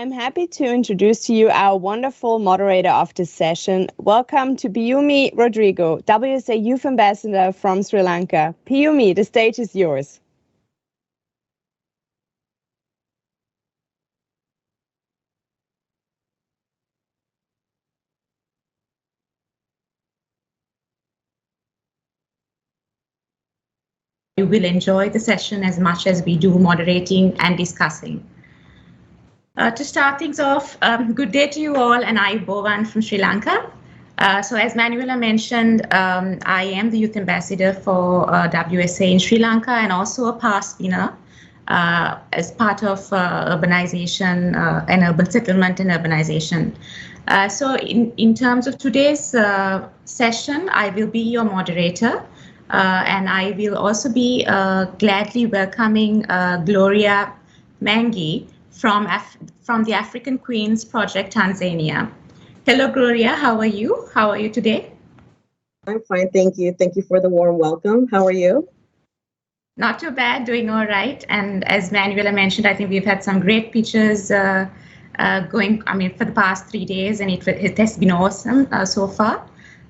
I'm happy to introduce to you our wonderful moderator of this session. Welcome to Peumi Rodrigo, WSA Youth Ambassador from Sri Lanka. Peumi, the stage is yours. You will enjoy the session as much as we do moderating and discussing. To start things off, good day to you all, and I, Bovan from Sri Lanka. So as Manuela mentioned, I am the Youth Ambassador for WSA in Sri Lanka and also a past winner as part of urbanization and urban settlement and urbanization. So in terms of today's session, I will be your moderator. And I will also be gladly welcoming Gloria Mangi from the African Queens Project, Tanzania. Hello, Gloria. How are you? How are you today? I'm fine, thank you. Thank you for the warm welcome. How are you? Not too bad, doing all right. And as Manuela mentioned, I think we've had some great pictures going, for the past 3 days, and it has been awesome so far.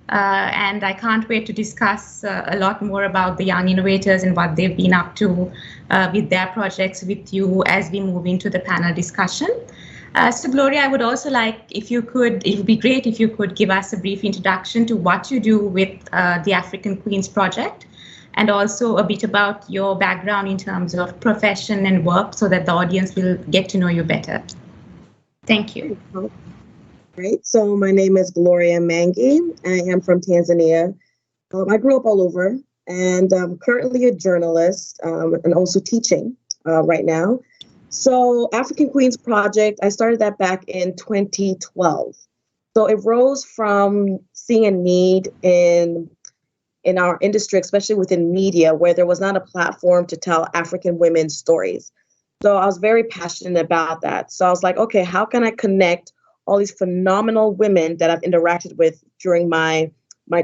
And I can't wait to discuss a lot more about the young innovators and what they've been up to with their projects with you as we move into the panel discussion. So Gloria, I would also like, it would be great if you could give us a brief introduction to what you do with the African Queens Project, and also a bit about your background in terms of profession and work so that the audience will get to know you better. Thank you. Great. So my name is Gloria Mangi. I am from Tanzania. I grew up all over, and I'm currently a journalist and also teaching right now. So African Queens Project, I started that back in 2012. So it rose from seeing a need in our industry, especially within media, where there was not a platform to tell African women's stories. So I was very passionate about that. So I was like, okay, how can I connect all these phenomenal women that I've interacted with during my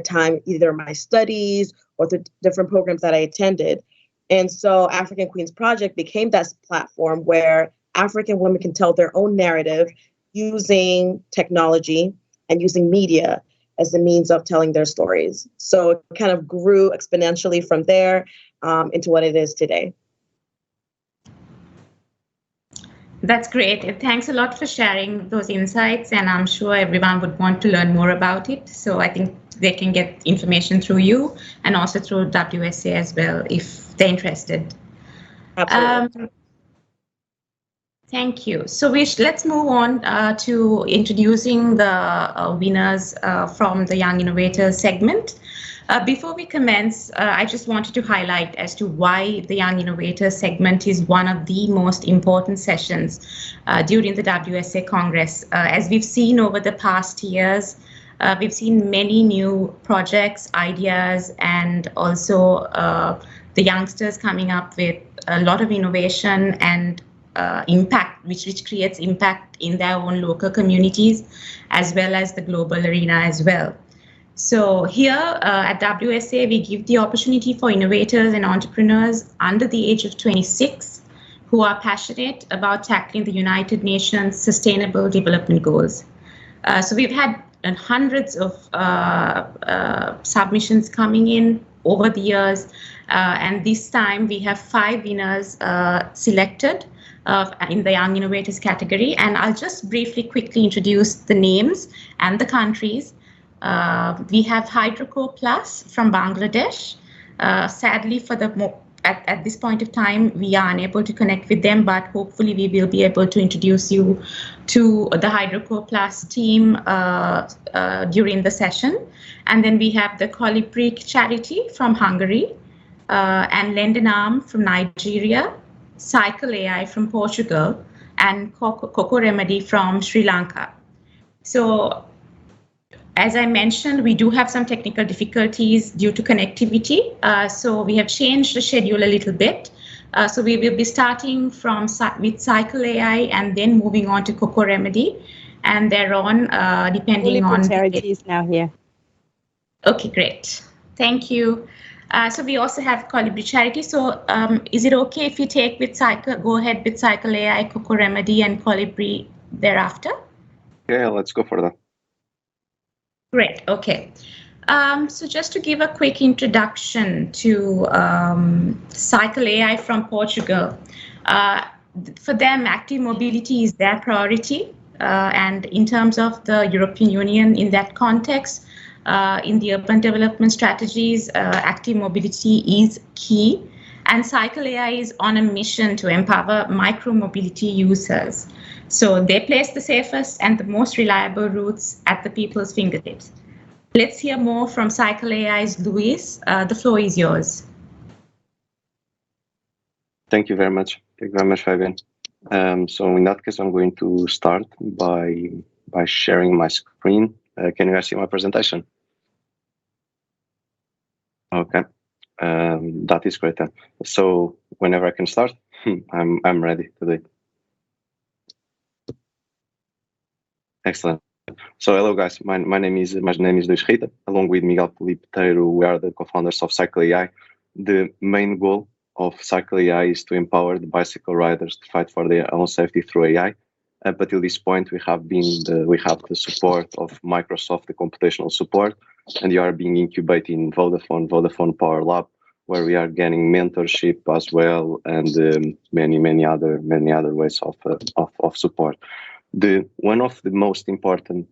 time, either my studies or the different programs that I attended. And so African Queens Project became that platform where African women can tell their own narrative using technology and using media as the means of telling their stories. So it kind of grew exponentially from there into what it is today. That's great. Thanks a lot for sharing those insights, and I'm sure everyone would want to learn more about it. So I think they can get information through you and also through WSA as well if they're interested. Absolutely. Thank you. So let's move on to introducing the winners from the Young Innovators segment. Before we commence, I just wanted to highlight as to why the Young Innovators segment is one of the most important sessions during the WSA Congress. As we've seen over the past years, we've seen many new projects, ideas, and also the youngsters coming up with a lot of innovation and impact, which creates impact in their own local communities, as well as the global arena as well. So here at WSA, we give the opportunity for innovators and entrepreneurs under the age of 26 who are passionate about tackling the United Nations Sustainable Development Goals. So we've had hundreds of submissions coming in over the years, and this time we have 5 winners selected in the Young Innovators category. And I'll just briefly quickly introduce the names and the countries. We have Hydroquo Plus from Bangladesh. Sadly, at this point of time, we are unable to connect with them, but hopefully we will be able to introduce you to the Hydroquo Plus team during the session. And then we have the Colibri charity from Hungary, and Lend an Arm from Nigeria, Cycle AI from Portugal, and CocoRemedy from Sri Lanka. So, as I mentioned, we do have some technical difficulties due to connectivity. So we have changed the schedule a little bit. So we will be starting with Cycle AI and then moving on to CocoRemedy, and thereon depending on charity is now here. Okay, great. Thank you. So we also have Colibri charity. So is it okay if you go ahead with Cycle AI, CocoRemedy, and Colibri thereafter? Yeah, let's go for that. Great, okay. So just to give a quick introduction to Cycle AI from Portugal. For them, active mobility is their priority. And in terms of the European Union in that context, in the urban development strategies, active mobility is key. And Cycle AI is on a mission to empower micro-mobility users. So they place the safest and the most reliable routes at the people's fingertips. Let's hear more from Cycle AI's Luis. The floor is yours. Thank you very much. Thank you very much, Fabian. So in that case, I'm going to start by sharing my screen. Can you guys see my presentation? Okay, that is great then. So whenever I can start, I'm ready today. Excellent. So hello guys, my name is Luis Rita. Along with Miguel Polipteiro, we are the co-founders of Cycle AI. The main goal of Cycle AI is to empower the bicycle riders to fight for their own safety through AI. Up until this point, we have the support of Microsoft, the computational support, and we are being incubated in Vodafone Power Lab, where we are getting mentorship as well, and many other ways of support. One of the most important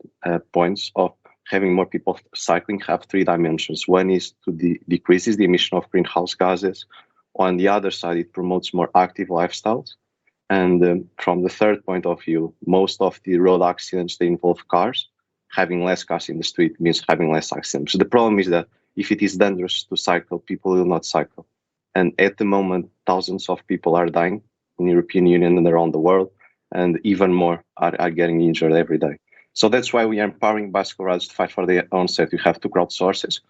points of having more people cycling have 3 dimensions. One is to decreases the emission of greenhouse gases. On the other side, it promotes more active lifestyles. And from the third point of view, most of the road accidents, they involve cars. Having less cars in the street means having less accidents. So the problem is that if it is dangerous to cycle, people will not cycle. And at the moment, thousands of people are dying in the European Union and around the world, and even more are getting injured every day. So that's why we are empowering bicycle riders to fight for their own safety. We have 2 crowdsources.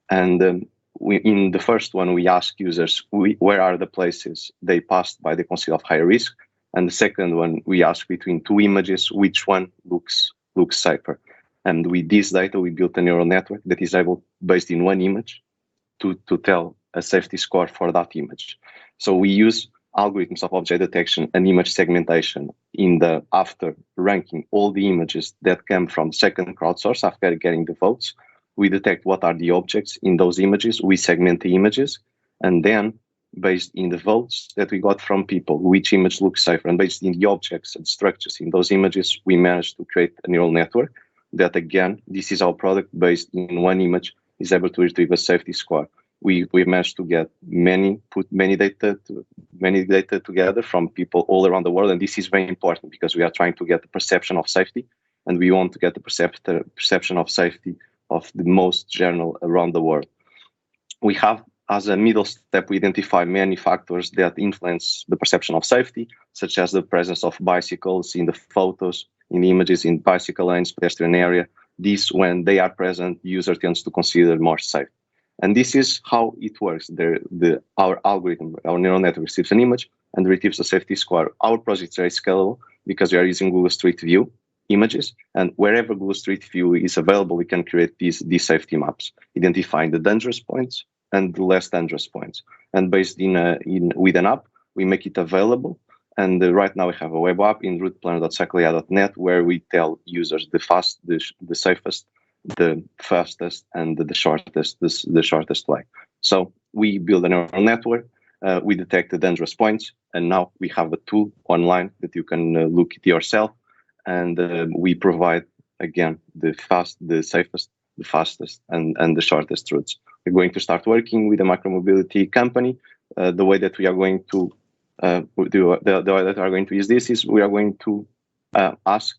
And in the first one, we ask users where are the places they passed by they consider of higher risk. And the second one, we ask between 2 images, which one looks safer. And with this data, we built a neural network that is able, based in 1 image, to tell a safety score for that image. So we use algorithms of object detection and image segmentation after ranking all the images that come from second crowdsource after getting the votes. We detect what are the objects in those images, we segment the images, and then based in the votes that we got from people, which image looks safer, and based in the objects and structures in those images, we managed to create a neural network that, again, this is our product based in 1 image, is able to retrieve a safety score. We managed to get put many data together from people all around the world, and this is very important because we are trying to get the perception of safety, and we want to get the perception of safety of the most general around the world. We have, as a middle step, we identify many factors that influence the perception of safety, such as the presence of bicycles in the photos, in the images, in bicycle lanes, pedestrian area. This, when they are present, the user tends to consider more safe. And this is how it works. Our algorithm, our neural network receives an image and retrieves a safety score. Our project is very scalable because we are using Google Street View images, and wherever Google Street View is available, we can create these safety maps, identifying the dangerous points and the less dangerous points. And based with an app, we make it available. And right now we have a web app in routeplanner.cycleai.net where we tell users the safest, the fastest, and the shortest way. So we build a neural network, we detect the dangerous points, and now we have a tool online that you can look at yourself, and we provide, again, the safest, the fastest, and the shortest routes. We're going to start working with a micromobility company. The way that we are going to use this is we are going to ask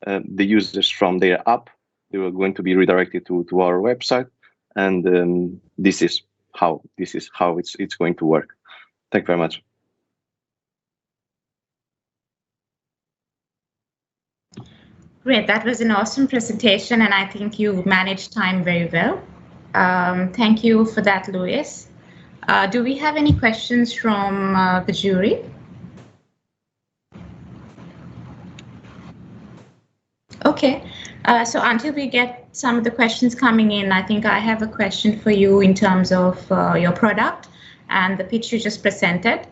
the users from their app. They are going to be redirected to our website, and this is how it's going to work. Thank you very much. Great, that was an awesome presentation, and I think you managed time very well. Thank you for that, Luis. Do we have any questions from the jury? Okay, so until we get some of the questions coming in, I think I have a question for you in terms of your product and the pitch you just presented.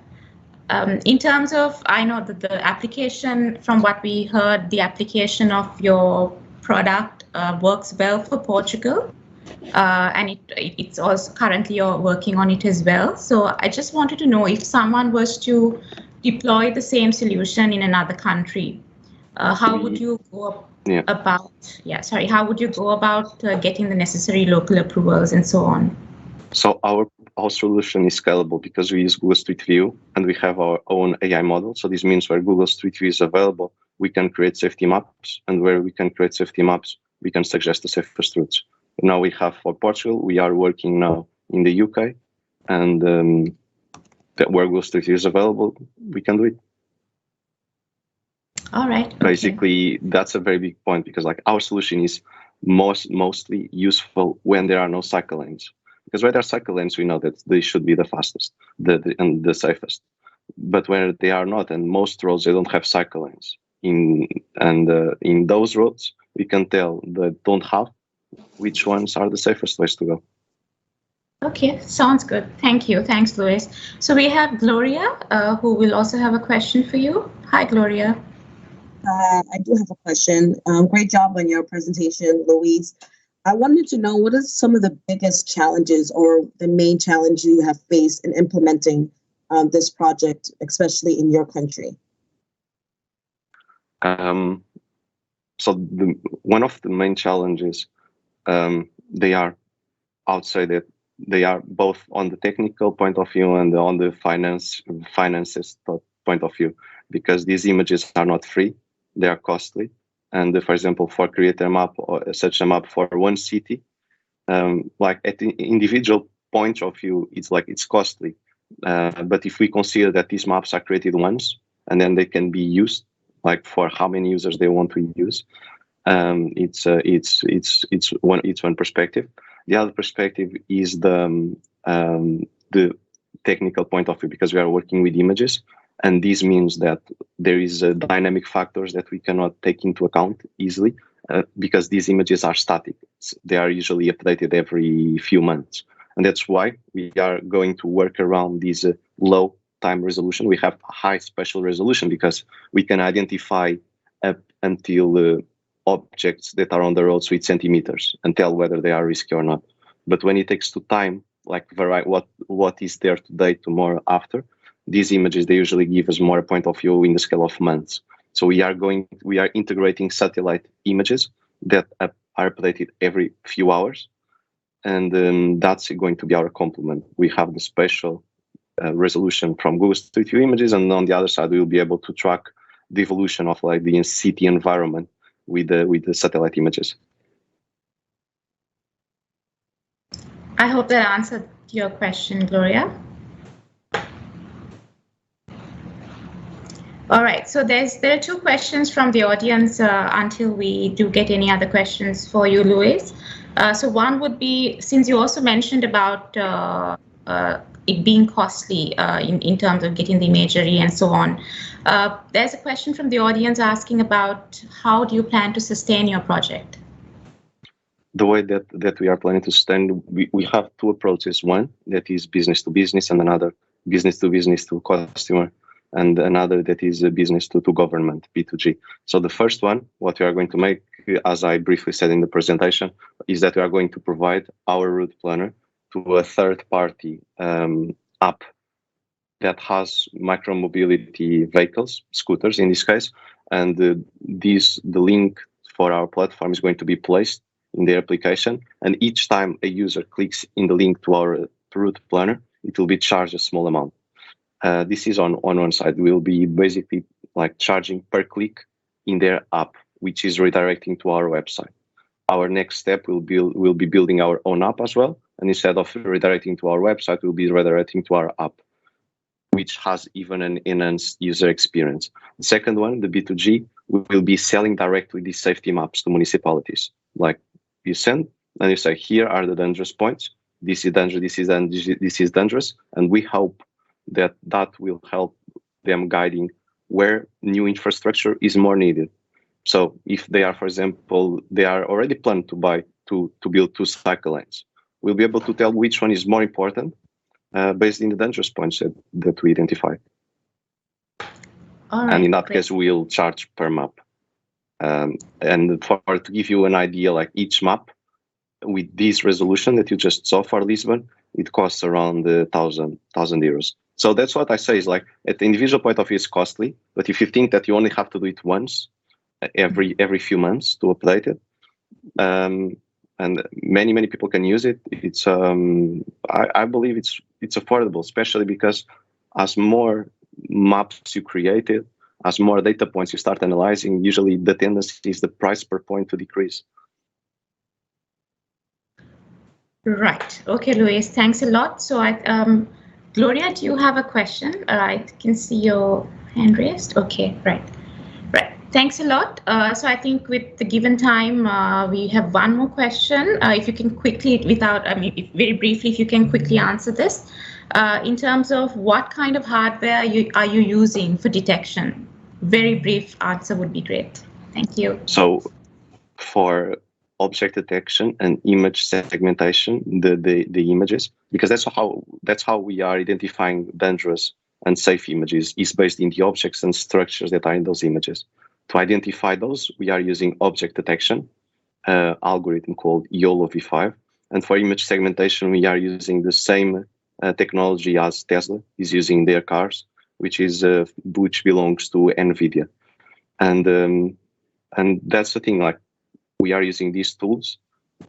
In terms of, I know that the application, from what we heard, the application of your product works well for Portugal, and it's also currently you're working on it as well. So I just wanted to know if someone was to deploy the same solution in another country, how would you go about? How would you go about getting the necessary local approvals and so on? So our solution is scalable because we use Google Street View and we have our own AI model. So this means where Google Street View is available, we can create safety maps, and where we can create safety maps, we can suggest the safest routes. Now we have for Portugal, we are working now in the UK, and where Google Street View is available, we can do it. All right. Okay. Basically, that's a very big point because like our solution is mostly useful when there are no cycle lanes. Because where there are cycle lanes, we know that they should be the fastest and the safest. But where they are not, and most roads, they don't have cycle lanes. In those roads, we can tell that don't have which ones are the safest ways to go. Okay, sounds good. Thank you. Thanks, Luis. So we have Gloria, who will also have a question for you. Hi, Gloria. I do have a question. Great job on your presentation, Luis. I wanted to know, what are some of the biggest challenges or the main challenge you have faced in implementing this project, especially in your country? So one of the main challenges, they are, I would say that they are both on the technical point of view and on the finances point of view, because these images are not free, they are costly. And for example, for creating a map or such a map for one city, like at the individual point of view, it's costly. But if we consider that these maps are created once and then they can be used, like for how many users they want to use, it's one perspective. The other perspective is the technical point of view, because we are working with images. And this means that there is dynamic factors that we cannot take into account easily because these images are static. They are usually updated every few months. And that's why we are going to work around this low time resolution. We have high spatial resolution because we can identify up until objects that are on the roads with centimeters and tell whether they are risky or not. But when it takes to time, like what is there today, tomorrow, after, these images, they usually give us more a point of view in the scale of months. So we are integrating satellite images that are updated every few hours. And that's going to be our complement. We have the spatial resolution from Google Street View images, and on the other side, we will be able to track the evolution of like the city environment with the satellite images. I hope that answered your question, Gloria. All right, so there are two questions from the audience until we do get any other questions for you, Luis. So one would be, since you also mentioned about it being costly in terms of getting the imagery and so on, there's a question from the audience asking about how do you plan to sustain your project? The way that we are planning to sustain, we have two approaches. One that is business to business, and another business to business to customer, and another that is a business to government, B2G. So the first one, what we are going to make, as I briefly said in the presentation, is that we are going to provide our route planner to a third-party app that has micromobility vehicles, scooters in this case, and the link for our platform is going to be placed in the application, and each time a user clicks in the link to our route planner, it will be charged a small amount. This is on one side. We'll be basically like charging per click in their app, which is redirecting to our website. Our next step will be building our own app as well, and instead of redirecting to our website, we'll be redirecting to our app, which has even an enhanced user experience. The second one, the B2G, we will be selling directly these safety maps to municipalities. Like you send and you say, here are the dangerous points. This is dangerous. This is dangerous, and we hope that will help them guiding where new infrastructure is more needed. So if they are, for example, they are already planned to build 2 cycle lanes, we'll be able to tell which one is more important based on the dangerous points that we identify. All right, and in that great. case, we'll charge per map. And to give you an idea, like each map with this resolution that you just saw for Lisbon, it costs around 1,000 euros. So that's what I say is like at the individual point of view, it's costly. But if you think that you only have to do it once every few months to update it, and many people can use it. It's I believe it's affordable, especially because as more maps you created, as more data points you start analyzing, usually the tendency is the price per point to decrease. Right. Okay, Luis, thanks a lot. So, Gloria, do you have a question? I can see your hand raised. Okay, right. Thanks a lot. So I think with the given time, we have one more question. If you can quickly, very briefly, if you can quickly answer this. In terms of what kind of hardware are you using for detection? Very brief answer would be great. Thank you. So for object detection and image segmentation, the images, because that's how we are identifying dangerous and safe images, is based in the objects and structures that are in those images. To identify those, we are using object detection algorithm called YOLO v5. And for image segmentation, we are using the same technology as Tesla is using their cars, which belongs to NVIDIA. And that's the thing, like we are using these tools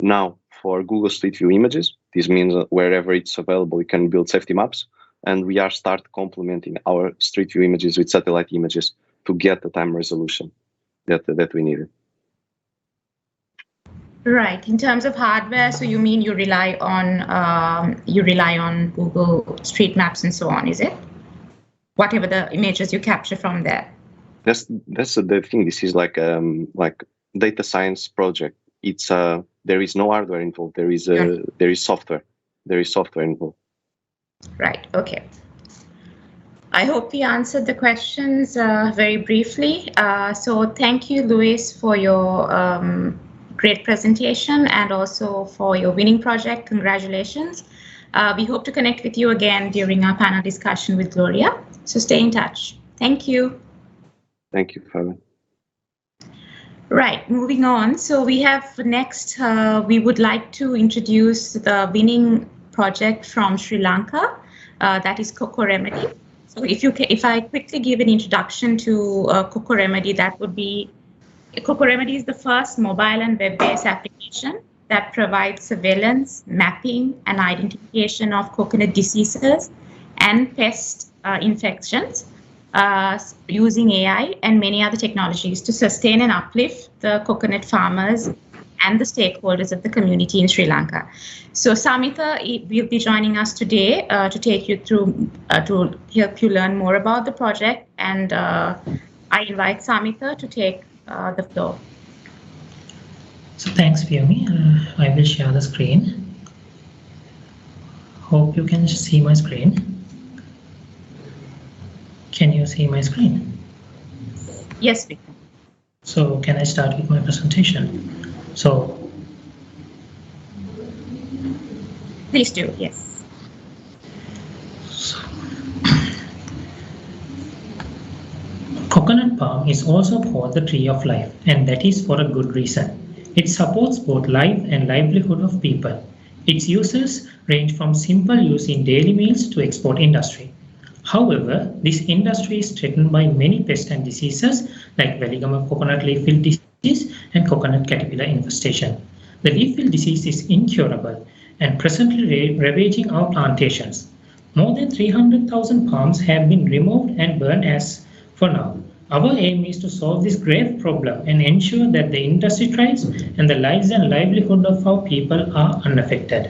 now for Google Street View images. This means that wherever it's available, we can build safety maps. And we are start complementing our Street View images with satellite images to get the time resolution that we needed. Right. In terms of hardware, so you mean you rely on Google Street Maps and so on, is it? Whatever the images you capture from there. That's the thing. This is like data science project. It's there is no hardware involved. There is software. There is software involved. Right. Okay. I hope we answered the questions very briefly. So thank you, Luis, for your great presentation and also for your winning project. Congratulations. We hope to connect with you again during our panel discussion with Gloria. So stay in touch. Thank you. Thank you, Fabian. Right, moving on. So we have next, we would like to introduce the winning project from Sri Lanka, that is CocoRemedy. So if I quickly give an introduction to CocoRemedy, that would be, CocoRemedy is the first mobile and web-based application that provides surveillance, mapping, and identification of coconut diseases and pest infections using AI and many other technologies to sustain and uplift the coconut farmers and the stakeholders of the community in Sri Lanka. So Samita will be joining us today to take you through, to help you learn more about the project. And I invite Samita to take the floor. So thanks, Peumi. I will share the screen. Hope you can see my screen. Can you see my screen? Yes, we can. So can I start with my presentation? So please do, yes. Coconut palm is also called the tree of life, and that is for a good reason. It supports both life and livelihood of people. Its uses range from simple use in daily meals to export industry. However, this industry is threatened by many pests and diseases like Veligama coconut leaf wilt disease and coconut caterpillar infestation. The leaf wilt disease is incurable and presently ravaging our plantations. More than 300,000 palms have been removed and burned as for now. Our aim is to solve this grave problem and ensure that the industry thrives and the lives and livelihood of our people are unaffected.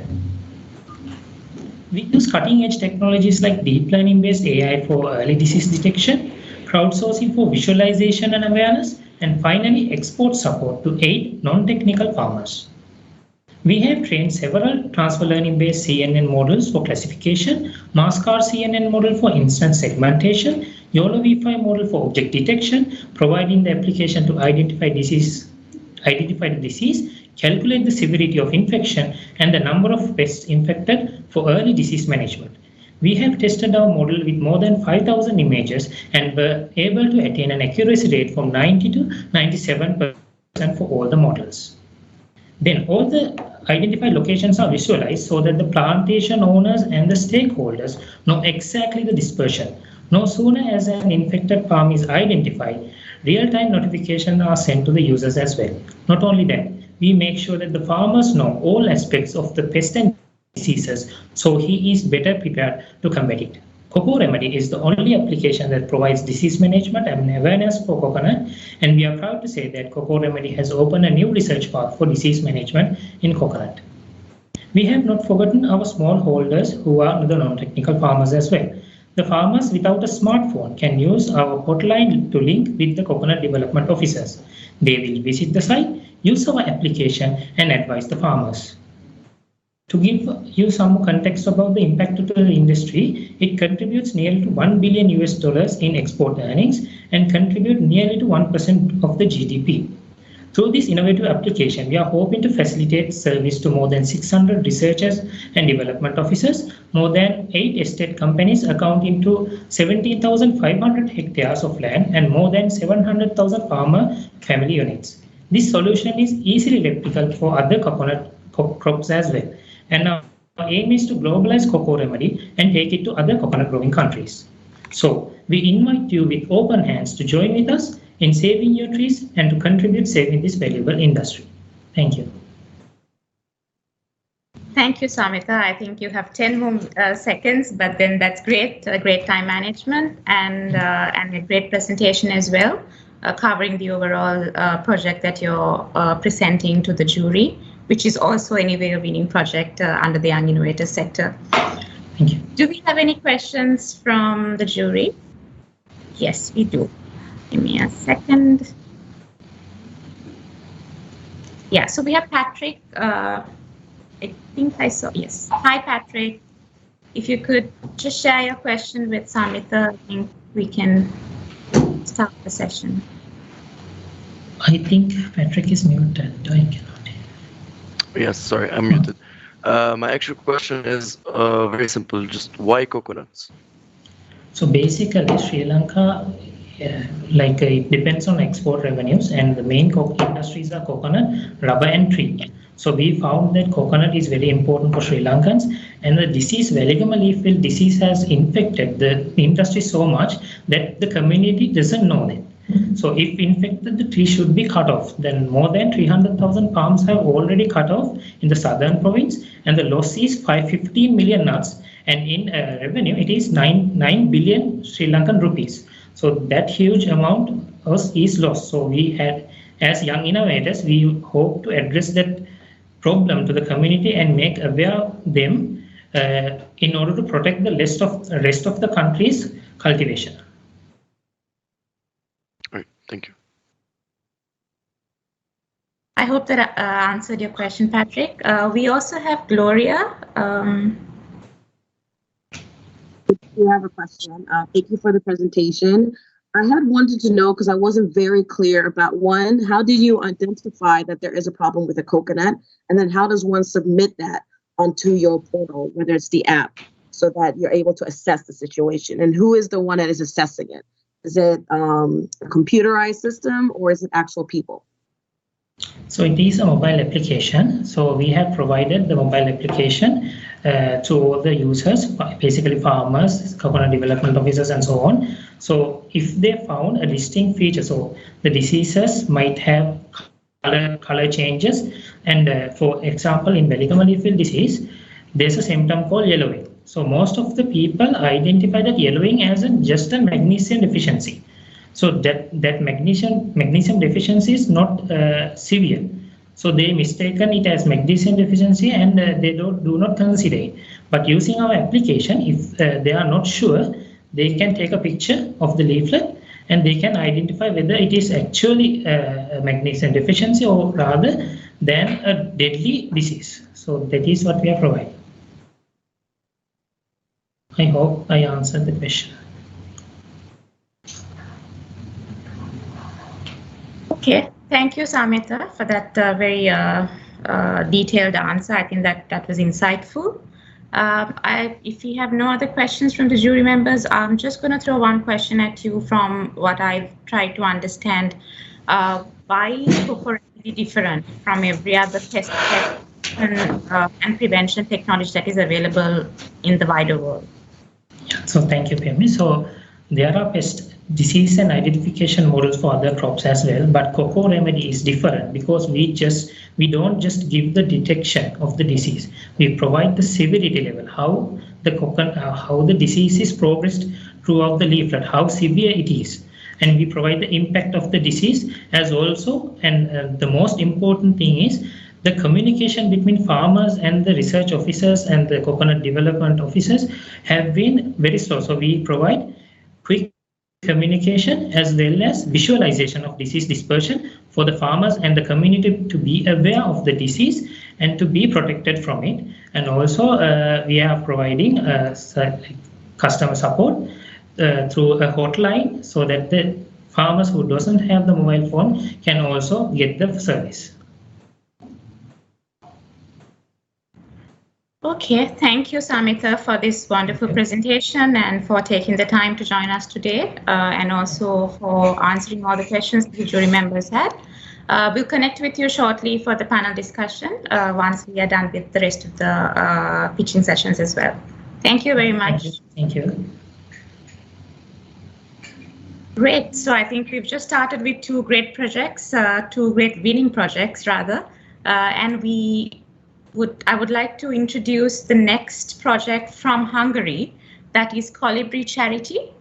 We use cutting-edge technologies like deep learning-based AI for early disease detection, crowdsourcing for visualization and awareness, and finally export support to aid non-technical farmers. We have trained several transfer learning-based CNN models for classification, Mascar CNN model for instance segmentation, YOLO v5 model for object detection, providing the application to identify the disease, calculate the severity of infection and the number of pests infected for early disease management. We have tested our model with more than 5,000 images and were able to attain an accuracy rate from 90 to 97% for all the models. Then all the identified locations are visualized so that the plantation owners and the stakeholders know exactly the dispersion. No sooner as an infected farm is identified, real-time notifications are sent to the users as well. Not only that, we make sure that the farmers know all aspects of the pest and diseases, so he is better prepared to combat it. CocoRemedy is the only application that provides disease management and awareness for coconut, and we are proud to say that CocoRemedy has opened a new research path for disease management in coconut. We have not forgotten our smallholders who are the non-technical farmers as well. The farmers without a smartphone can use our hotline to link with the coconut development officers. They will visit the site, use our application, and advise the farmers. To give you some context about the impact to the industry, it contributes nearly to $1 billion in export earnings and contribute nearly to 1% of the GDP. Through this innovative application, we are hoping to facilitate service to more than 600 researchers and development officers, more than 8 estate companies accounting to 17,500 hectares of land, and more than 700,000 farmer family units. This solution is easily replicable for other coconut crops as well. And our aim is to globalize CocoRemedy and take it to other coconut growing countries. So we invite you with open hands to join with us in saving your trees and to contribute saving this valuable industry. Thank you. Thank you, Samita. I think you have 10 more seconds, but then that's great, great time management and a great presentation as well, covering the overall project that you're presenting to the jury, which is also anyway a winning project under the Young Innovators sector. Thank you. Do we have any questions from the jury? Yes, we do. Give me a second. Yeah, so we have Patrick. I think I saw, yes. Hi, Patrick. If you could just share your question with Samita, I think we can start the session. I think Patrick is muted. I cannot. Yes, sorry, I'm muted. My actual question is very simple. Just why coconuts? So basically, Sri Lanka, it depends on export revenues, and the main industries are coconut, rubber, and tree. So we found that coconut is very important for Sri Lankans, and the disease, Valigamma leaf wilt disease, has infected the industry so much that the community doesn't know that. So if infected, the tree should be cut off. Then more than 300,000 palms have already cut off in the southern province, and the loss is 515 million nuts, and in revenue it is 9 billion Sri Lankan rupees. So that huge amount is lost. So we had, as Young Innovators, we hope to address that problem to the community and make aware them in order to protect the rest of the country's cultivation. Thank you. I hope that answered your question, Patrick. We also have Gloria. We have a question. Thank you for the presentation. I had wanted to know, because I wasn't very clear about one, how do you identify that there is a problem with a coconut? And then how does one submit that onto your portal, whether it's the app, so that you're able to assess the situation? And who is the one that is assessing it? Is it a computerized system, or is it actual people? So it is a mobile application. So we have provided the mobile application to all the users, basically farmers, coconut development officers, and so on. So if they found a distinct feature, so the diseases might have color changes. And for example, in Valigamma leaf wilt disease, there's a symptom called yellowing. So most of the people identify that yellowing as just a magnesium deficiency. So that magnesium deficiency is not severe. So they mistaken it as magnesium deficiency, and they do not consider it. But using our application, if they are not sure, they can take a picture of the leaflet and they can identify whether it is actually a magnesium deficiency or rather than a deadly disease. So that is what we are providing. I hope I answered the question. Okay, thank you, Samita, for that very detailed answer. I think that was insightful. If you have no other questions from the jury members, I'm just going to throw one question at you from what I've tried to understand. Why is CocoRemedy different from every other pest detection and prevention technology that is available in the wider world? So thank you, Peumi. So there are pest disease and identification models for other crops as well, but CocoRemedy is different because we don't just give the detection of the disease. We provide the severity level, how the disease is progressed throughout the leaflet, how severe it is, and we provide the impact of the disease as also. And the most important thing is the communication between farmers and the research officers and the coconut development officers have been very slow. So we provide quick communication as well as visualization of disease dispersion for the farmers and the community to be aware of the disease and to be protected from it. And also we are providing customer support through a hotline so that the farmers who doesn't have the mobile phone can also get the service. Okay, thank you, Samita, for this wonderful presentation and for taking the time to join us today, and also for answering all the questions the jury members had. We'll connect with you shortly for the panel discussion once we are done with the rest of the pitching sessions as well. Thank you very much. Thank you. Great. So I think we've just started with two great projects, two great winning projects rather, and I would like to introduce the next project from Hungary, that is Colibri Charity.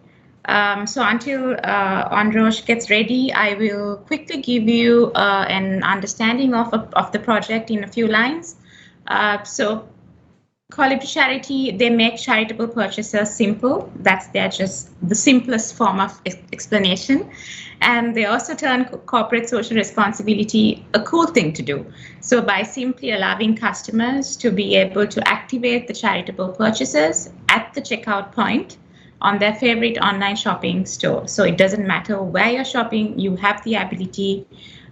So until Andros gets ready, I will quickly give you an understanding of the project in a few lines. So Colibri Charity, they make charitable purchases simple. That's just the simplest form of explanation. And they also turn corporate social responsibility a cool thing to do. So by simply allowing customers to be able to activate the charitable purchases at the checkout point on their favorite online shopping store. So it doesn't matter where you're shopping, you have the ability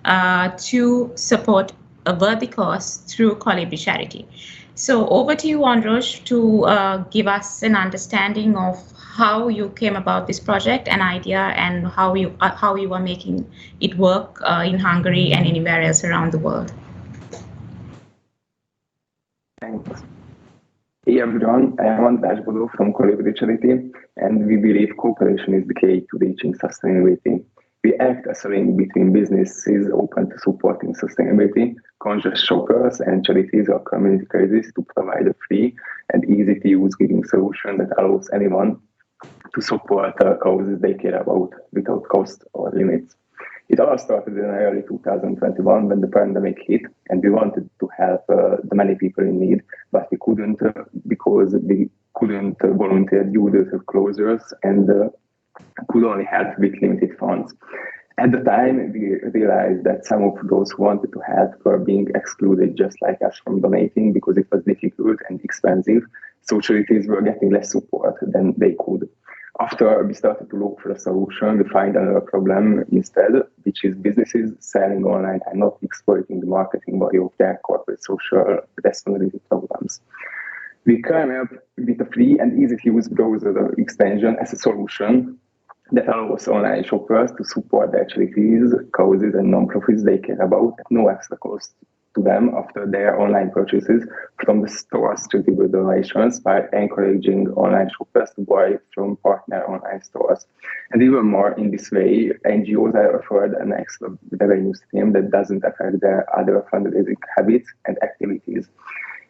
to support a worthy cause through Colibri Charity. So over to you, Andros, to give us an understanding of how you came about this project, an idea, and how you are making it work in Hungary and anywhere else around the world. Thanks. Hey everyone, I am András from Colibri Charity, and we believe cooperation is the key to reaching sustainability. We act as a link between businesses open to supporting sustainability, conscious shoppers, and charities or community causes to provide a free and easy-to-use giving solution that allows anyone to support causes they care about without cost or limits. It all started in early 2021 when the pandemic hit, and we wanted to help the many people in need, but we couldn't because we couldn't volunteer due to closures and could only help with limited funds. At the time, we realized that some of those who wanted to help were being excluded just like us from donating because it was difficult and expensive, so charities were getting less support than they could. After we started to look for a solution, we find another problem instead, which is businesses selling online and not exploiting the marketing value of their corporate social responsibility programs. We came up with a free and easy-to-use browser extension as a solution that allows online shoppers to support their charities, causes, and non-profits they care about at no extra cost to them after their online purchases from the store's charitable donations by encouraging online shoppers to buy from partner online stores. And even more, in this way, NGOs are offered an extra revenue stream that doesn't affect their other fundraising habits and activities.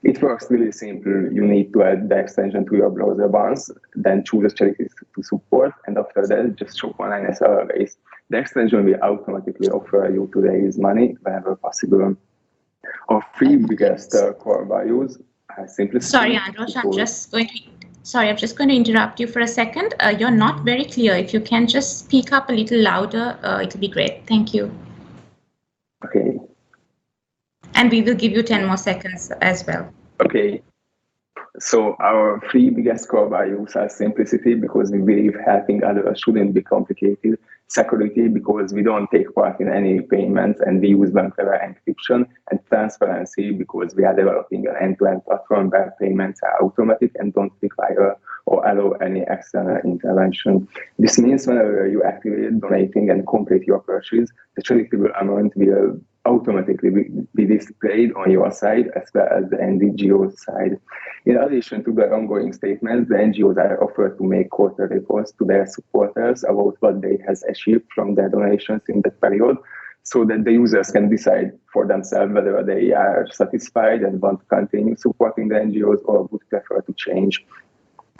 It works really simple. You need to add the extension to your browser once, then choose a charity to support, and after that, just shop online as always. The extension will automatically offer you to raise money whenever possible. Our three biggest core values are simplicity. Sorry, Andros, I'm just going to interrupt you for a second. You're not very clear. If you can just speak up a little louder, it'll be great. Thank you. Okay. And we will give you 10 more seconds as well. Okay. So our three biggest core values are simplicity, because we believe helping others shouldn't be complicated; security, because we don't take part in any payments and we use bank-level encryption; and transparency, because we are developing an end-to-end platform where payments are automatic and don't require or allow any external intervention. This means whenever you activate, donating, and complete your purchase, the charitable amount will automatically be displayed on your side as well as the NGO side. In addition to the ongoing statements, the NGOs are offered to make quarterly reports to their supporters about what they have achieved from their donations in that period, so that the users can decide for themselves whether they are satisfied and want to continue supporting the NGOs or would prefer to change.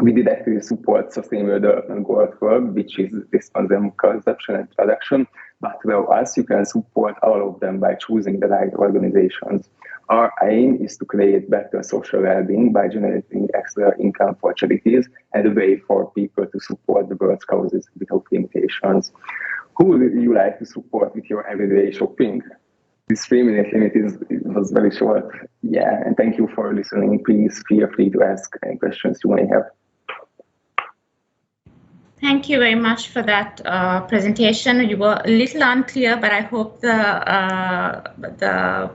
We did actively support sustainable development goals work, which is responsible conception and production. But with us, you can support all of them by choosing the right organizations. Our aim is to create better social well-being by generating extra income for charities and a way for people to support the world's causes without limitations. Who would you like to support with your everyday shopping? This 3-minute limit was very short. Yeah, and thank you for listening. Please feel free to ask any questions you may have. Thank you very much for that presentation. You were a little unclear, but I hope the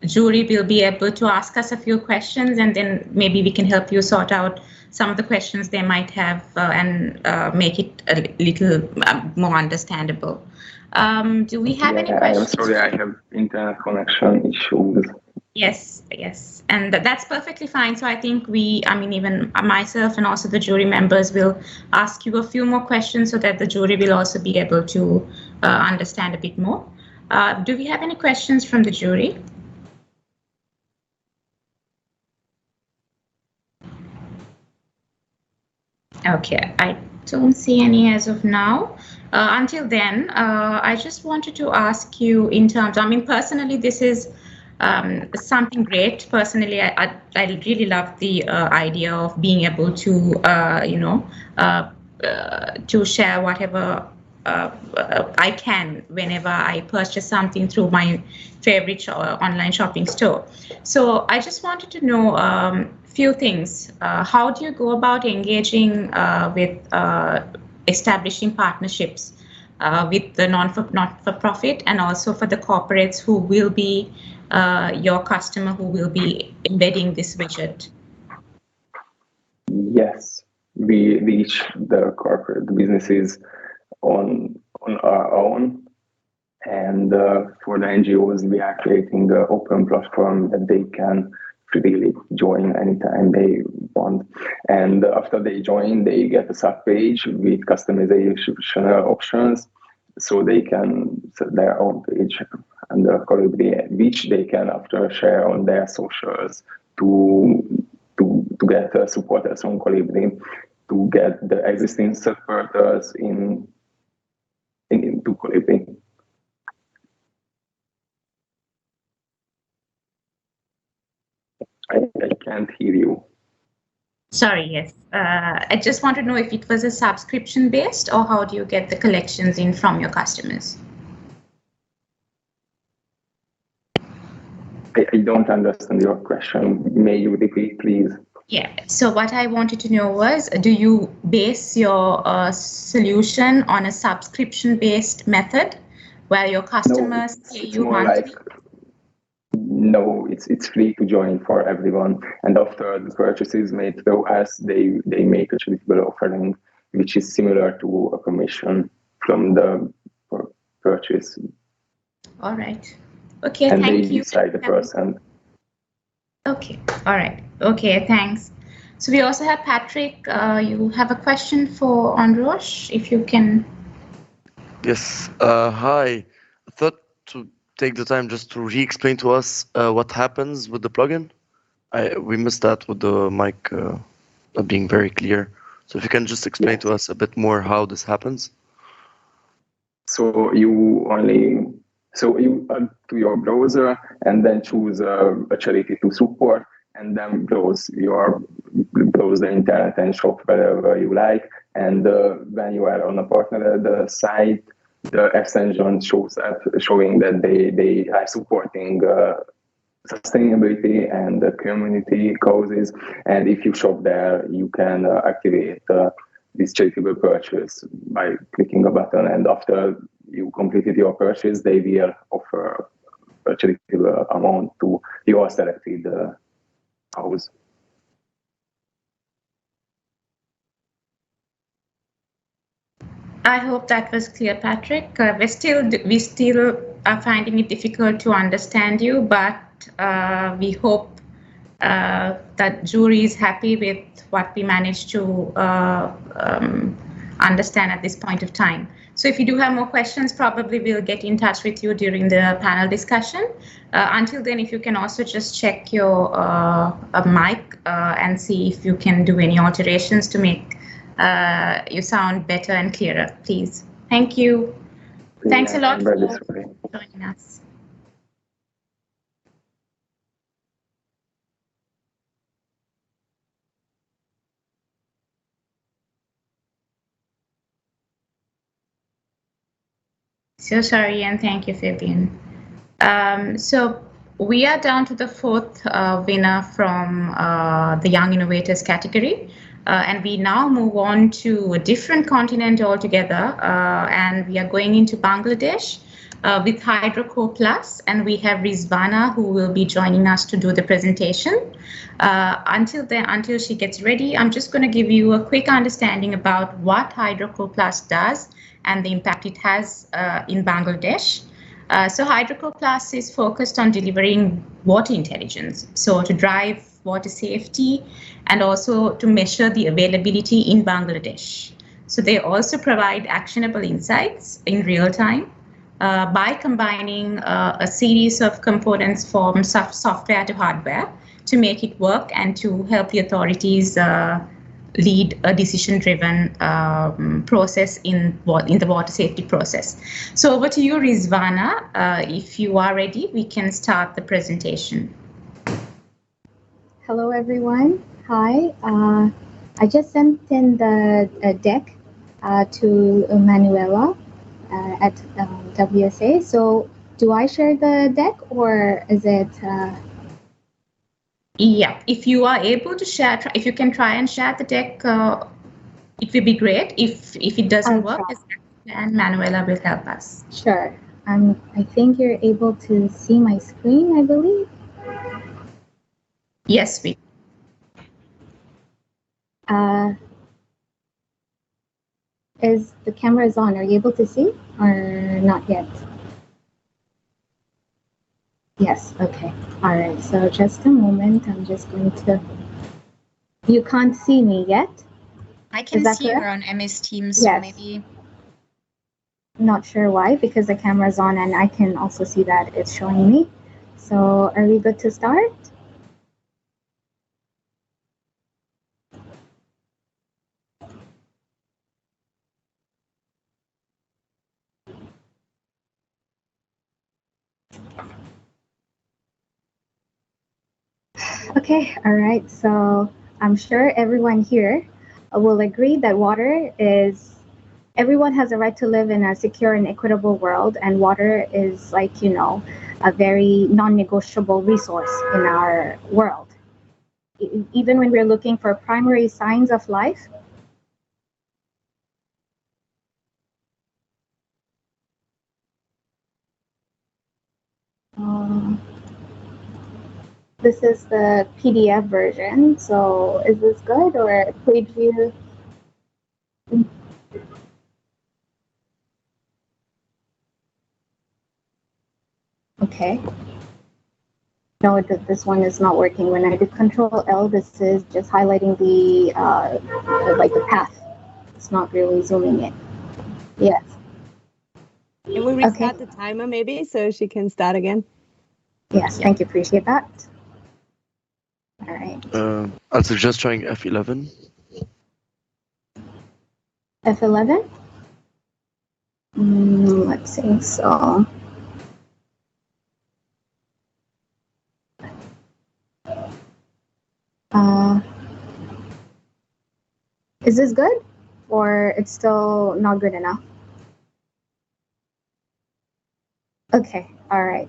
jury will be able to ask us a few questions, and then maybe we can help you sort out some of the questions they might have and make it a little more understandable. Do we have any questions? I'm sorry, I have internet connection issues. Yes, and that's perfectly fine. So I think even myself and also the jury members will ask you a few more questions so that the jury will also be able to understand a bit more. Do we have any questions from the jury? Okay, I don't see any as of now. Until then, I just wanted to ask you in terms, personally, this is something great. Personally, I really love the idea of being able to, to share whatever I can whenever I purchase something through my favorite online shopping store. So I just wanted to know few things. How do you go about engaging with establishing partnerships with the not-for-profit and also for the corporates who will be your customer, who will be embedding this widget? Yes, we reach the corporate businesses on our own, and for the NGOs, we are creating an open platform that they can freely join anytime they want. And after they join, they get a sub-page with customization options, so they can set their own page under Colibri, which they can after share on their socials to get supporters on Colibri, to get the existing supporters into Colibri. I can't hear you. Sorry, yes. I just want to know if it was a subscription based, or how do you get the collections in from your customers? I don't understand your question. May you repeat, please? Yeah, so what I wanted to know was, do you base your solution on a subscription-based method where your customers pay you monthly? No, it's free to join for everyone. And after the purchases made through us, they make a charitable offering, which is similar to a commission from the purchase. All right. Okay, and thank you. And they decide the percent. Okay, all right. Okay, thanks. So we also have Patrick. You have a question for Androsh, if you can. Yes. Hi. I thought to take the time just to re-explain to us what happens with the plugin. We missed that with the mic not being very clear. So if you can just explain to us a bit more how this happens. So you add to your browser and then choose a charity to support, and then browse the internet and shop wherever you like. And when you are on a partner site, the extension shows up showing that they are supporting sustainability and community causes. And if you shop there, you can activate this charitable purchase by clicking a button. And after you completed your purchase, they will offer a charitable amount to your selected house. I hope that was clear, Patrick. We still are finding it difficult to understand you, but we hope that jury is happy with what we managed to understand at this point of time. So if you do have more questions, probably we'll get in touch with you during the panel discussion. Until then, if you can also just check your mic and see if you can do any alterations to make you sound better and clearer, please. Thank you. Thanks a lot for joining us. So sorry, and thank you, Fabian. So we are down to the fourth winner from the Young Innovators category. And we now move on to a different continent altogether. And we are going into Bangladesh with Hydroquo Plus. And we have Rizvana, who will be joining us to do the presentation. Until she gets ready, I'm just going to give you a quick understanding about what Hydroquo Plus does and the impact it has in Bangladesh. So Hydroquo Plus is focused on delivering water intelligence, so to drive water safety and also to measure the availability in Bangladesh. So they also provide actionable insights in real time by combining a series of components from software to hardware to make it work and to help the authorities lead a decision-driven process in the water safety process. So over to you, Rizvana. If you are ready, we can start the presentation. Hello, everyone. Hi. I just sent in the deck to Manuela at WSA. So do I share the deck or is it... Yeah, if you are able to share, if you can try and share the deck, it will be great. If it doesn't work, and Manuela will help us. Sure. I think you're able to see my screen, I believe. Yes, we. Is the camera on? Are you able to see or not yet? Yes, okay. All right, so just a moment. I'm just going to... You can't see me yet? I can see her on MS Teams, so maybe... Not sure why, because the camera's on and I can also see that it's showing me. So are we good to start? Okay, all right. So I'm sure everyone here will agree that everyone has a right to live in a secure and equitable world, and water is like, a very non-negotiable resource in our world. Even when we're looking for primary signs of life, this is the PDF version. So is this good or could you? Okay. No, this one is not working. When I do Control L, this is just highlighting the path. It's not really zooming in. Yes. Can we restart the timer maybe so she can start again? Yes, thank you. Appreciate that. All right. I'll suggest trying F11. F11? Let's see. So. Is this good or it's still not good enough? Okay, all right.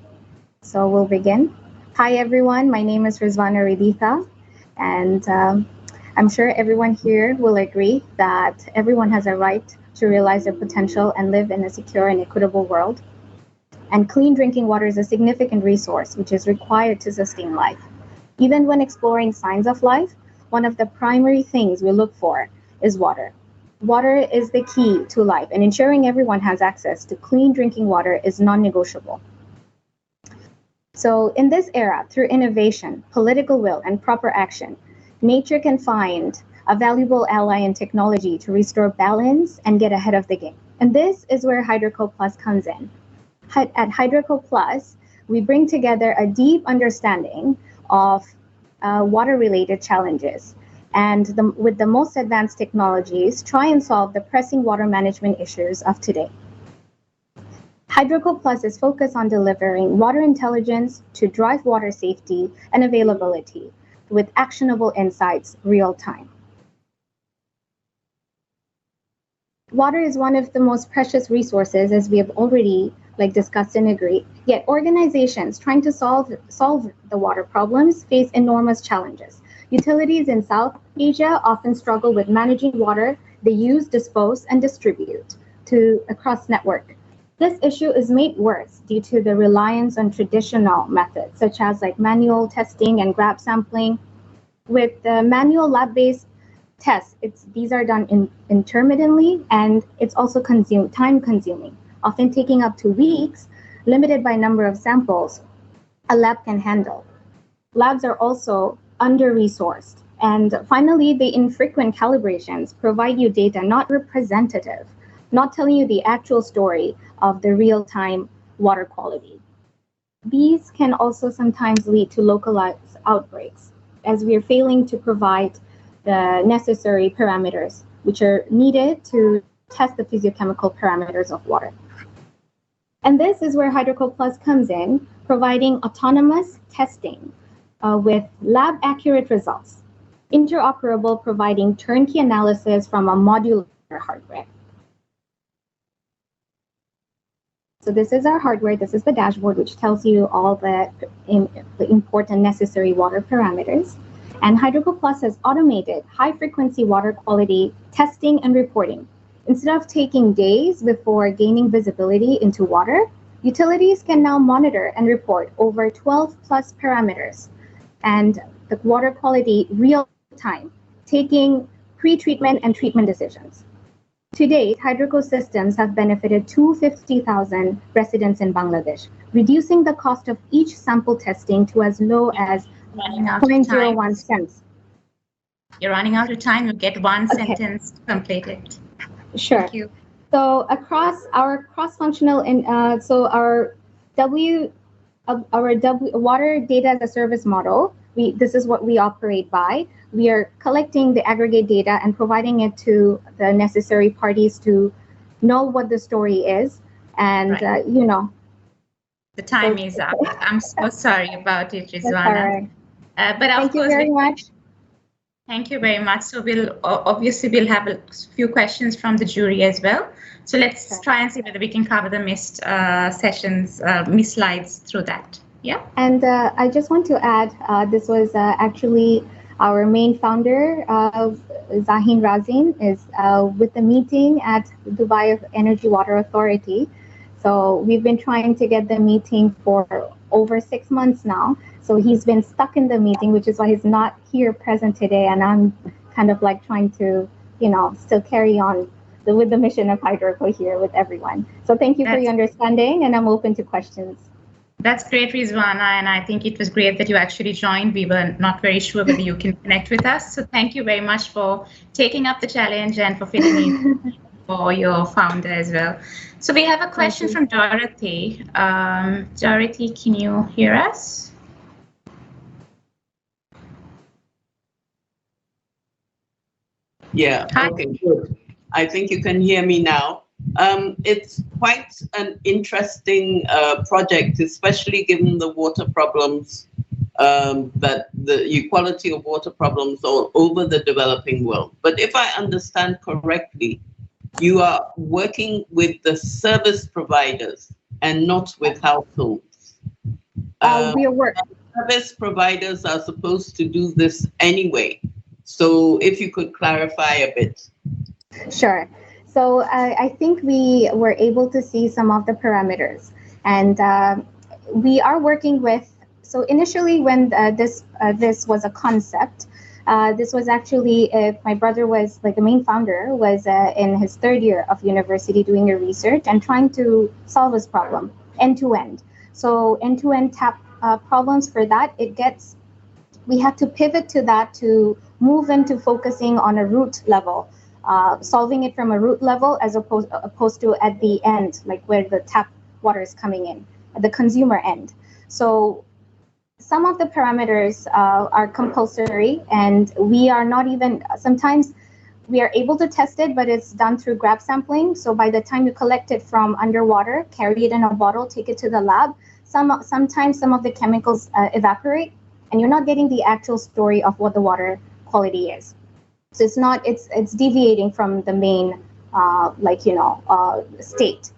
So we'll begin. Hi, everyone. My name is Rizwana Riditha, and I'm sure everyone here will agree that everyone has a right to realize their potential and live in a secure and equitable world. And clean drinking water is a significant resource which is required to sustain life. Even when exploring signs of life, one of the primary things we look for is water. Water is the key to life, and ensuring everyone has access to clean drinking water is non-negotiable. So in this era, through innovation, political will, and proper action, nature can find a valuable ally in technology to restore balance and get ahead of the game. And this is where Hydroquo Plus comes in. At Hydroquo Plus, we bring together a deep understanding of water-related challenges, and with the most advanced technologies, try and solve the pressing water management issues of today. Hydroquo Plus is focused on delivering water intelligence to drive water safety and availability with actionable insights real time. Water is one of the most precious resources, as we have already discussed and agreed. Yet organizations trying to solve the water problems face enormous challenges. Utilities in South Asia often struggle with managing water they use, dispose, and distribute across network. This issue is made worse due to the reliance on traditional methods, such as manual testing and grab sampling. With the manual lab-based tests, these are done intermittently, and it's also time-consuming, often taking up to weeks, limited by number of samples a lab can handle. Labs are also under-resourced. And finally, the infrequent calibrations provide you data not representative, not telling you the actual story of the real-time water quality. These can also sometimes lead to localized outbreaks, as we are failing to provide the necessary parameters which are needed to test the physiochemical parameters of water. And this is where Hydroquo Plus comes in, providing autonomous testing with lab-accurate results, interoperable, providing turnkey analysis from a modular hardware. So this is our hardware. This is the dashboard, which tells you all the important necessary water parameters. And Hydroquo Plus has automated high-frequency water quality testing and reporting. Instead of taking days before gaining visibility into water, utilities can now monitor and report over 12 plus parameters and the water quality real time, taking pre-treatment and treatment decisions. To date, Hydroquo systems have benefited 250,000 residents in Bangladesh, reducing the cost of each sample testing to as low as 0.01 cents. You're running out of time. You'll get one sentence completed. Sure. Thank you. So across our cross-functional our water data as a service model, this is what we operate by. We are collecting the aggregate data and providing it to the necessary parties to know what the story is. And, the time is up. I'm so sorry about it, Rizwana. But thank you very much. Thank you very much. So we'll have a few questions from the jury as well. So let's try and see whether we can cover the missed slides through that. Yeah. And I just want to add, this was actually our main founder, Zahin Razin, is with the meeting at Dubai Energy Water Authority. So we've been trying to get the meeting for over 6 months now. So he's been stuck in the meeting, which is why he's not here present today. And I'm kind of trying to, still carry on with the mission of Hydroquo here with everyone. So thank you for your understanding, and I'm open to questions. That's great, Rizwana, and I think it was great that you actually joined. We were not very sure whether you can connect with us. So thank you very much for taking up the challenge and for filling in for your founder as well. So we have a question from Dorothy. Dorothy, can you hear us? Yeah, okay, good. I think you can hear me now. It's quite an interesting project, especially given the water problems, that the equality of water problems all over the developing world. But if I understand correctly, you are working with the service providers and not with households. We are service providers are supposed to do this anyway. So if you could clarify a bit. Sure. So I think we were able to see some of the parameters, and we are working with. So initially, when this was a concept, this was actually my brother was like the main founder was in his third year of university doing a research and trying to solve this problem end to end. So end to end tap problems for that we have to pivot to that to move into focusing on a root level. Solving it from a root level as opposed to at the end, like where the tap water is coming in, at the consumer end. So some of the parameters are compulsory, and we are not even, sometimes we are able to test it, but it's done through grab sampling. So by the time you collect it from underwater, carry it in a bottle, take it to the lab, sometimes some of the chemicals evaporate, and you're not getting the actual story of what the water quality is. So it's deviating from the main, state.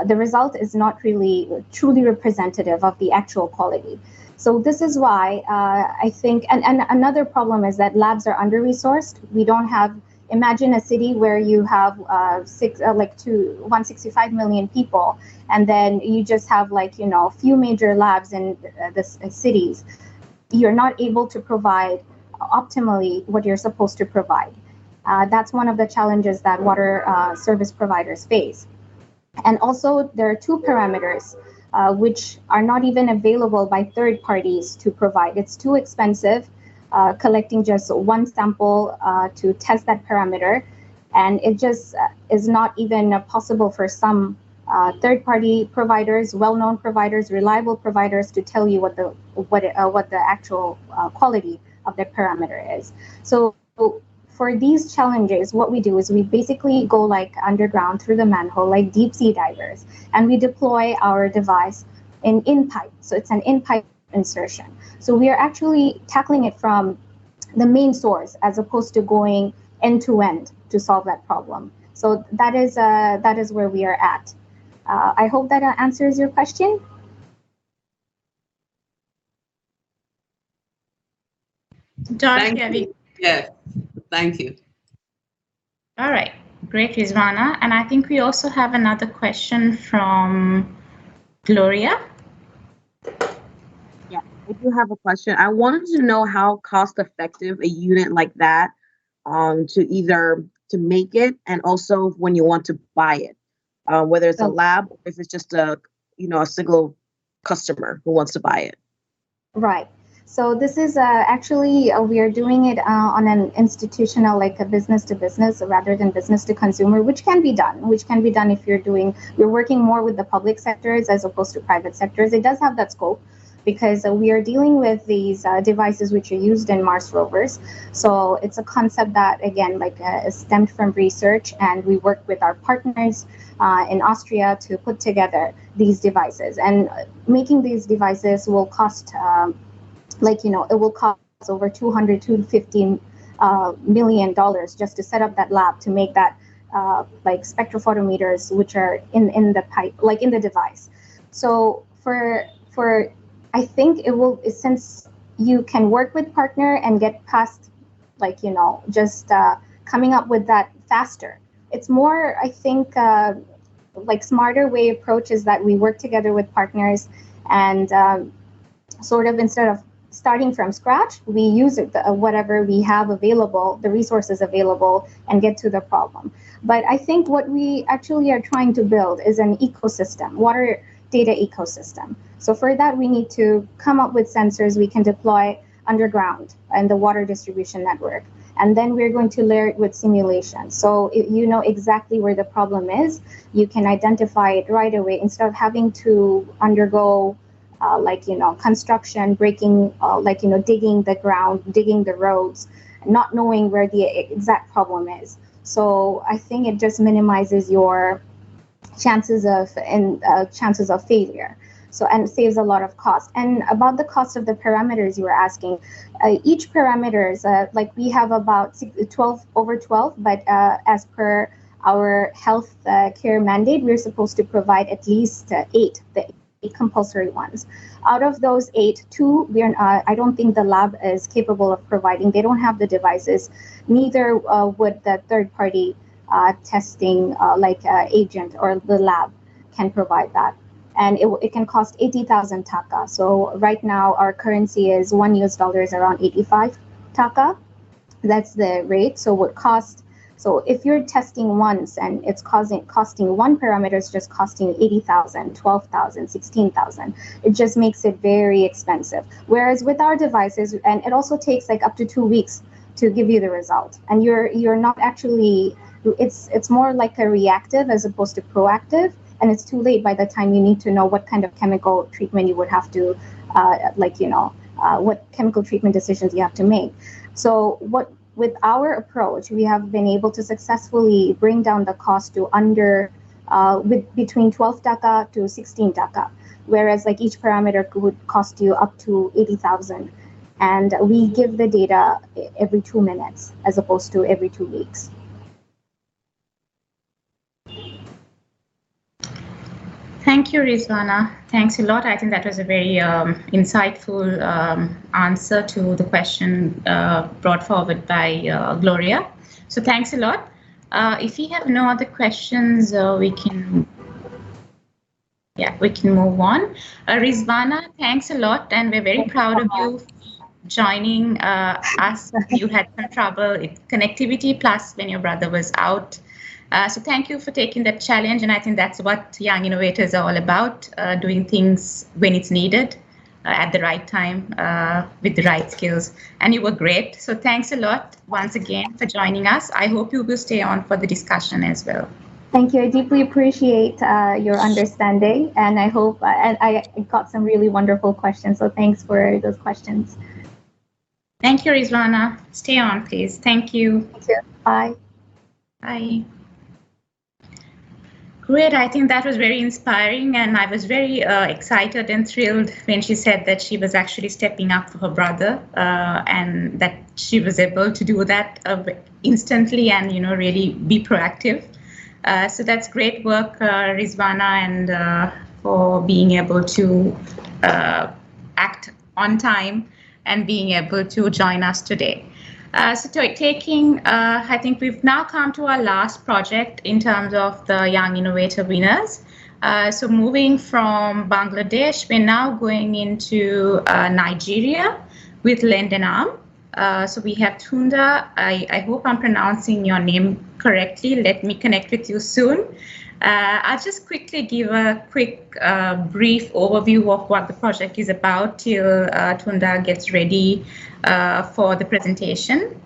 The result is not really truly representative of the actual quality. So this is why I think, and another problem is that labs are under-resourced. We don't have, imagine a city where you have 165 million people, and then you just have a few major labs in the cities. You're not able to provide optimally what you're supposed to provide. That's one of the challenges that water service providers face. And also there are two parameters which are not even available by third parties to provide. It's too expensive collecting just one sample to test that parameter. And it just is not even possible for some third-party providers, well-known providers, reliable providers to tell you what the actual quality of the parameter is. So for these challenges, what we do is we basically go underground through the manhole, like deep sea divers, and we deploy our device in pipe. So it's an in-pipe insertion. So we are actually tackling it from the main source as opposed to going end to end to solve that problem. So that is where we are at. I hope that answers your question. Dorothy, yes, thank you. All right, great, Rizwana. And I think we also have another question from Gloria. Yeah, I do have a question. I wanted to know how cost effective a unit like that to make it, and also when you want to buy it. Whether it's a lab or if it's just a single customer who wants to buy it. Right. So this is actually we are doing it on an institutional, like a business to business rather than business to consumer, which can be done if you're working more with the public sectors as opposed to private sectors. It does have that scope, because we are dealing with these devices which are used in Mars rovers. So it's a concept that, again, is stemmed from research, and we work with our partners in Austria to put together these devices. And making these devices will cost, it will cost over $250 million just to set up that lab to make that, spectrophotometers, which are in the pipe, in the device. So for I think it will, since you can work with partner and get past, just coming up with that faster. It's more, I think, smarter way approach is that we work together with partners and sort of instead of starting from scratch, we use whatever we have available, the resources available, and get to the problem. But I think what we actually are trying to build is an ecosystem, water data ecosystem. So for that, we need to come up with sensors we can deploy underground in the water distribution network. And then we're going to layer it with simulation. So you know exactly where the problem is. You can identify it right away instead of having to undergo construction, breaking, digging the ground, digging the roads, not knowing where the exact problem is. So I think it just minimizes your chances of failure. So, and saves a lot of cost. And about the cost of the parameters you were asking, each parameters, we have about 12, but as per our health care mandate, we're supposed to provide at least 8 8 compulsory ones. Out of those 8, 2 I don't think the lab is capable of providing. They don't have the devices. Neither would the third-party testing agent or the lab can provide that. And it can cost 80,000 taka. So right now our currency is $1 is around 85 taka. That's the rate. So so if you're testing once and it's costing one parameter is just costing 80,000, 12,000, 16,000, it just makes it very expensive. Whereas with our devices, and it also takes like up to 2 weeks to give you the result. And you're not actually, it's more like a reactive as opposed to proactive. And it's too late by the time you need to know what kind of chemical treatment you would have to, what chemical treatment decisions you have to make. So with our approach, we have been able to successfully bring down the cost to between 12 taka to 16 taka, whereas like each parameter would cost you up to 80,000. And we give the data every 2 minutes as opposed to every 2 weeks. Thank you, Rizwana. Thanks a lot. I think that was a very insightful answer to the question brought forward by Gloria. So thanks a lot. If we have no other questions, we can move on. Rizwana, thanks a lot, and we're very proud of you joining us. You had some trouble with connectivity, plus when your brother was out. So thank you for taking that challenge, and I think that's what Young Innovators are all about, doing things when it's needed, at the right time, with the right skills. And you were great. So thanks a lot once again for joining us. I hope you will stay on for the discussion as well. Thank you. I deeply appreciate your understanding, and I hope and I got some really wonderful questions. So thanks for those questions. Thank you, Rizwana. Stay on, please. Thank you. Thank you. Bye. Bye. Great, I think that was very inspiring, and I was very excited and thrilled when she said that she was actually stepping up for her brother, and that she was able to do that instantly and really be proactive. So that's great work, Rizwana, and for being able to act on time and being able to join us today. So I think we've now come to our last project in terms of the Young Innovator winners. So moving from Bangladesh, we're now going into Nigeria with Lend an Arm. So we have Tunda. I hope I'm pronouncing your name correctly. Let me connect with you soon. I'll just quickly give a quick brief overview of what the project is about till Tunda gets ready for the presentation.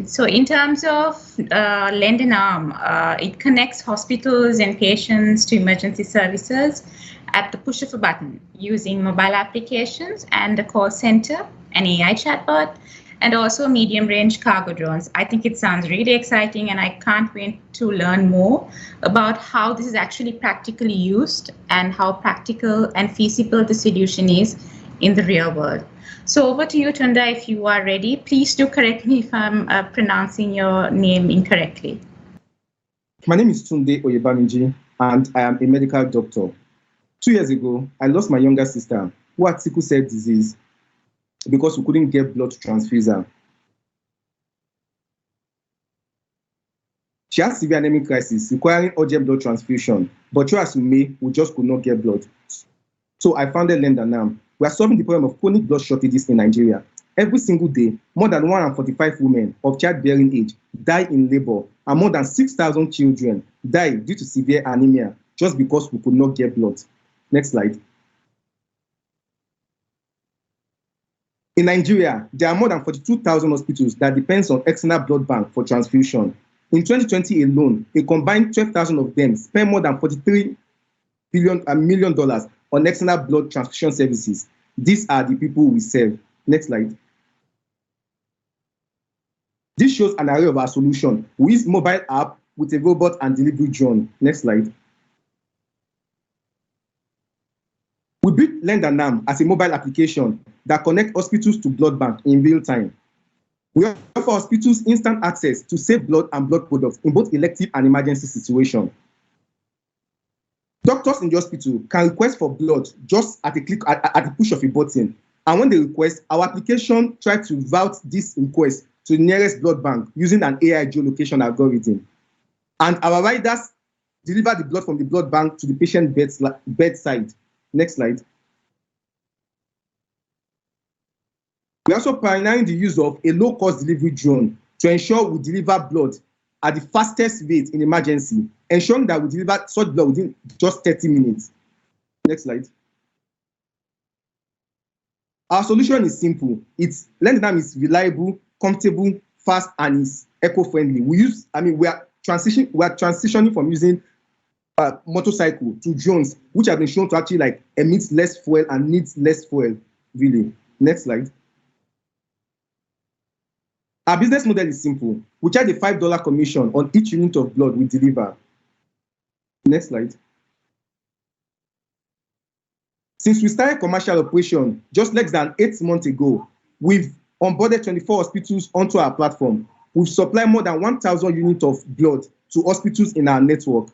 So in terms of Lend an Arm, it connects hospitals and patients to emergency services at the push of a button using mobile applications and a call center, an AI chatbot, and also medium-range cargo drones. I think it sounds really exciting, and I can't wait to learn more about how this is actually practically used and how practical and feasible the solution is in the real world. So over to you, Tunda, if you are ready. Please do correct me if I'm pronouncing your name incorrectly. My name is Tunde Oyebamiji, and I am a medical doctor. 2 years ago, I lost my younger sister who had sickle cell disease because we couldn't get blood to transfuse her. She had severe anemic crisis requiring urgent blood transfusion, but try as we may, we just could not get blood. So I founded Lend an Arm. We are solving the problem of chronic blood shortages in Nigeria. Every single day, more than 145 women of childbearing age die in labor, and more than 6,000 children die due to severe anemia just because we could not get blood. Next slide. In Nigeria, there are more than 42,000 hospitals that depend on external blood bank for transfusion. In 2020 alone, a combined 12,000 of them spent more than $43 million on external blood transfusion services. These are the people we serve. Next slide. This shows an array of our solution. We use mobile app with a robot and delivery drone. Next slide. We built Lend an Arm as a mobile application that connects hospitals to blood bank in real time. We offer hospitals instant access to save blood and blood products in both elective and emergency situations. Doctors in the hospital can request for blood just at a click, at the push of a button. And when they request, our application tries to route this request to the nearest blood bank using an AI geolocation algorithm. And our riders deliver the blood from the blood bank to the patient bedside. Next slide. We're also pioneering the use of a low-cost delivery drone to ensure we deliver blood at the fastest rate in emergency, ensuring that we deliver such blood within just 30 minutes. Next slide. Our solution is simple. Lendinam is reliable, comfortable, fast, and is eco-friendly. We are transitioning from using motorcycle to drones, which have been shown to actually emit less fuel and needs less fuel, really. Next slide. Our business model is simple. We charge a $5 commission on each unit of blood we deliver. Next slide. Since we started commercial operation just less than 8 months ago, we've onboarded 24 hospitals onto our platform. We've supplied more than 1,000 units of blood to hospitals in our network.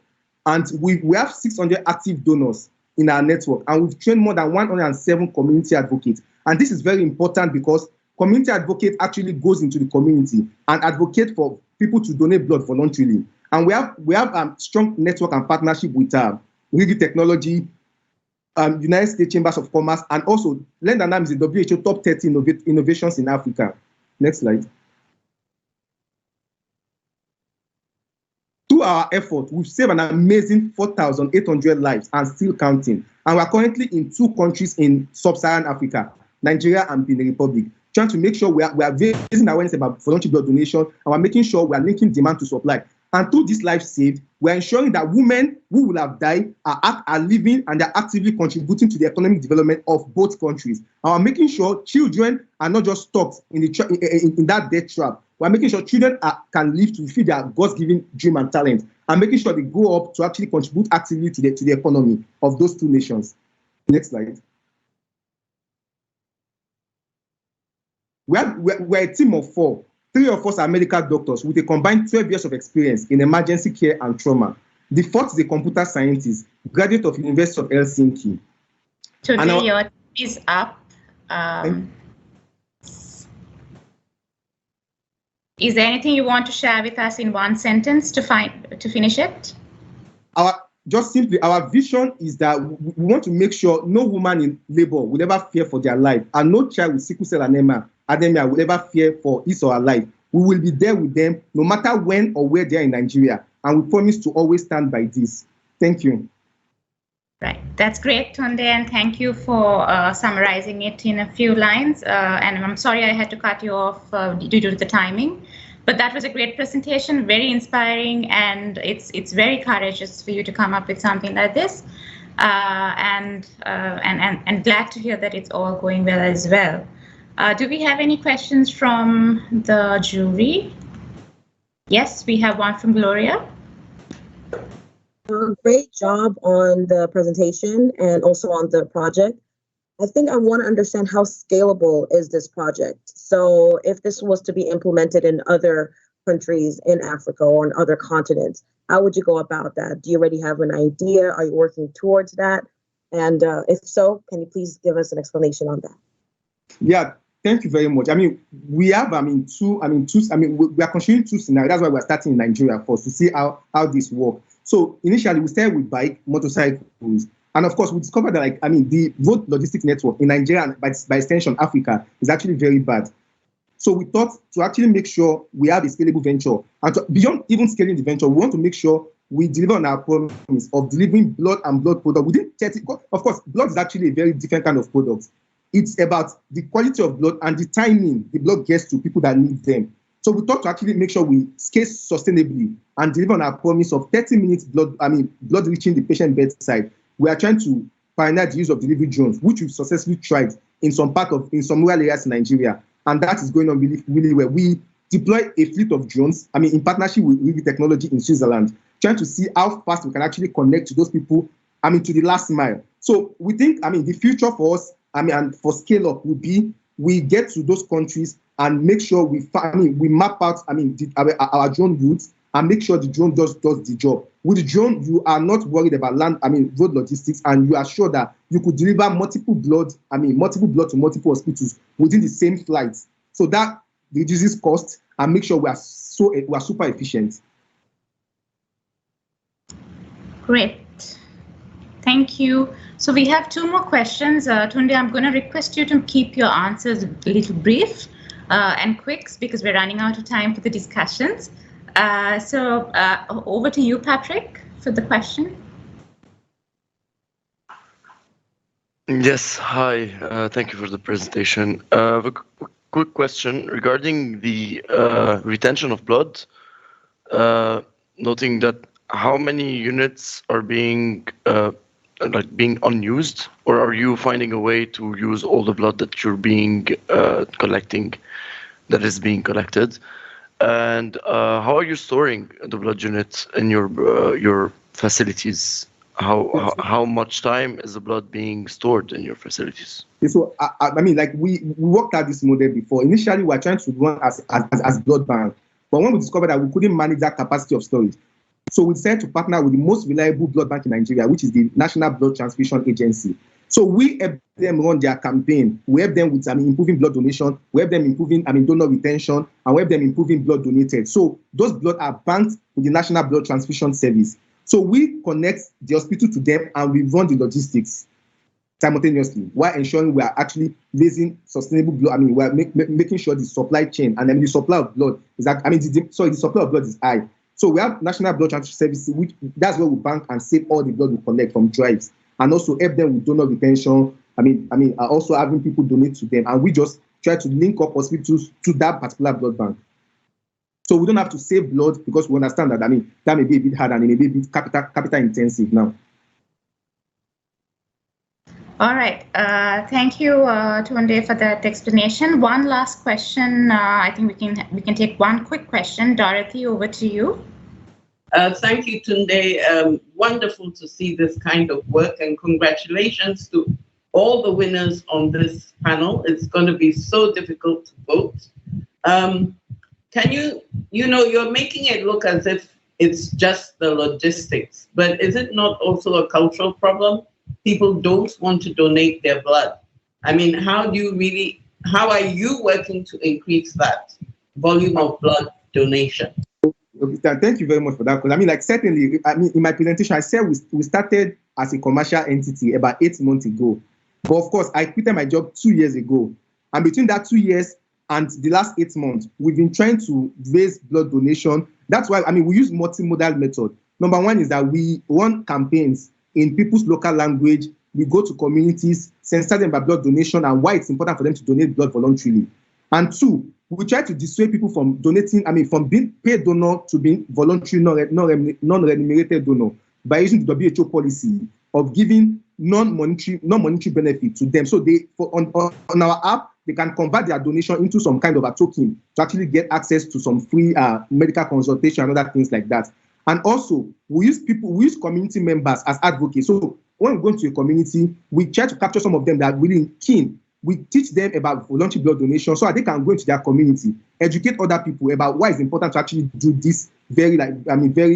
And we have 600 active donors in our network. And we've trained more than 107 community advocates. And this is very important because community advocate actually goes into the community and advocate for people to donate blood voluntarily. And we have strong network and partnership with Rodrigo Technology, United States Chambers of Commerce, and also Lendinam is the WHO top 30 innovations in Africa. Next slide. Through our effort, we've saved an amazing 4,800 lives and still counting. And we're currently in 2 countries in sub-Saharan Africa, Nigeria and Benin Republic, trying to make sure we are raising awareness about voluntary blood donation, and we're making sure we are linking demand to supply. And through this life saved, we're ensuring that women who will have died are living and are actively contributing to the economic development of both countries. And we're making sure children are not just stuck in that death trap. We're making sure children can live to fulfill their God's-given dream and talent, and making sure they grow up to actually contribute actively to the economy of those 2 nations. Next slide. We're a team of 4. 3 of us are medical doctors with a combined 12 years of experience in emergency care and trauma. The 4th is a computer scientist, graduate of University of Helsinki. Today your team is up. Is there anything you want to share with us in 1 sentence to finish it? Our vision is that we want to make sure no woman in labor will ever fear for their life, and no child with sickle cell anemia will ever fear for his or her life. We will be there with them no matter when or where they are in Nigeria, and we promise to always stand by this. Thank you. Right, that's great, Tunde, and thank you for summarizing it in a few lines. And I'm sorry I had to cut you off due to the timing, but that was a great presentation, very inspiring, and it's very courageous for you to come up with something like this. And glad to hear that it's all going well as well. Do we have any questions from the jury? Yes, we have one from Gloria. Great job on the presentation and also on the project. I think I want to understand how scalable is this project. So if this was to be implemented in other countries in Africa or on other continents, how would you go about that? Do you already have an idea? Are you working towards that? And if so, can you please give us an explanation on that? Yeah, thank you very much. We have, we are considering 2 scenarios. That's why we're starting in Nigeria first to see how this works. So initially, we started with motorcycles. And of course, we discovered that, the road logistics network in Nigeria and by extension, Africa, is actually very bad. So we thought to actually make sure we have a scalable venture. And beyond even scaling the venture, we want to make sure we deliver on our promise of delivering blood and blood product within 30. Of course, blood is actually a very different kind of product. It's about the quality of blood and the timing the blood gets to people that need them. So we thought to actually make sure we scale sustainably and deliver on our promise of 30 minutes blood reaching the patient bedside. We are trying to pioneer the use of delivery drones, which we've successfully tried in some rural areas in Nigeria. And that is going on really, really well. We deploy a fleet of drones, in partnership with Rodrigo Technology in Switzerland, trying to see how fast we can actually connect to those people, to the last mile. So we think, the future for us, and for scale up would be we get to those countries and make sure we map out, our drone routes and make sure the drone does the job. With the drone, you are not worried about road logistics, and you are sure that you could deliver multiple blood to multiple hospitals within the same flight. So that reduces cost and make sure we are super efficient. Great. Thank you. So we have 2 more questions. Tunde, I'm going to request you to keep your answers a little brief and quick because we're running out of time for the discussions. So over to you, Patrick, for the question. Yes, hi. Thank you for the presentation. A quick question regarding the retention of blood, noting that how many units are being unused, or are you finding a way to use all the blood that you're collecting, that is being collected? And how are you storing the blood units in your facilities? How much time is the blood being stored in your facilities? So we worked out this model before. Initially, we were trying to run as blood bank, but when we discovered that we couldn't manage that capacity of storage, so we decided to partner with the most reliable blood bank in Nigeria, which is the National Blood Transfusion Agency. So we help them run their campaign. We help them with improving blood donation. We help them improving donor retention, and we help them improving blood donated. So those blood are banked with the National Blood Transfusion Service. So we connect the hospital to them, and we run the logistics simultaneously while ensuring we are actually raising sustainable blood. We are making sure the supply chain and the supply of blood is the supply of blood is high. So we have National Blood Transfusion Service, which that's where we bank and save all the blood we collect from drives, and also help them with donor retention. Also having people donate to them, and we just try to link up hospitals to that particular blood bank. So we don't have to save blood because we understand that that may be a bit hard and it may be a bit capital intensive now. All right. Thank you, Tunde, for that explanation. One last question. I think we can take one quick question. Dorothy, over to you. Thank you, Tunde. Wonderful to see this kind of work, and congratulations to all the winners on this panel. It's going to be so difficult to vote. Can you're making it look as if it's just the logistics, but is it not also a cultural problem? People don't want to donate their blood. How are you working to increase that volume of blood donation? Thank you very much for that. Certainly, in my presentation, I said we started as a commercial entity about 8 months ago. But of course, I quitted my job 2 years ago. And between that 2 years and the last 8 months, we've been trying to raise blood donation. That's why, we use multimodal method. Number one is that we run campaigns in people's local language. We go to communities, sensitize them about blood donation and why it's important for them to donate blood voluntarily. And 2, we try to dissuade people from donating, from being paid donor to being voluntary non-remunerated donor by using the WHO policy of giving non-monetary benefit to them. So on our app, they can convert their donation into some kind of a token to actually get access to some free medical consultation and other things like that. And also, we use community members as advocates. So when we go into a community, we try to capture some of them that are really keen. We teach them about voluntary blood donation so that they can go into their community, educate other people about why it's important to actually do this very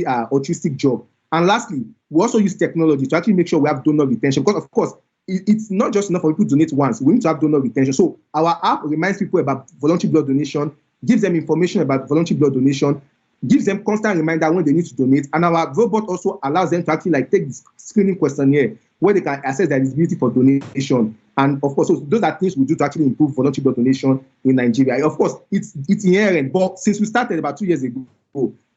altruistic job. And lastly, we also use technology to actually make sure we have donor retention, because of course, it's not just enough for people to donate once. We need to have donor retention. So our app reminds people about voluntary blood donation, gives them information about voluntary blood donation, gives them constant reminder when they need to donate. And our robot also allows them to actually take the screening questionnaire where they can assess their eligibility for donation. And of course, so those are things we do to actually improve voluntary blood donation in Nigeria. Of course, it's inherent, but since we started about 2 years ago,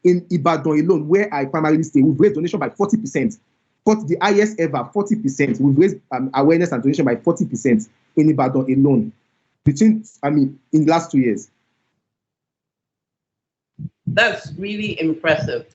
in Ibadan alone, where I primarily stay, we've raised donation by 40%. But the highest ever, 40%. We've raised awareness and donation by 40% in Ibadan alone in the last 2 years. That's really impressive.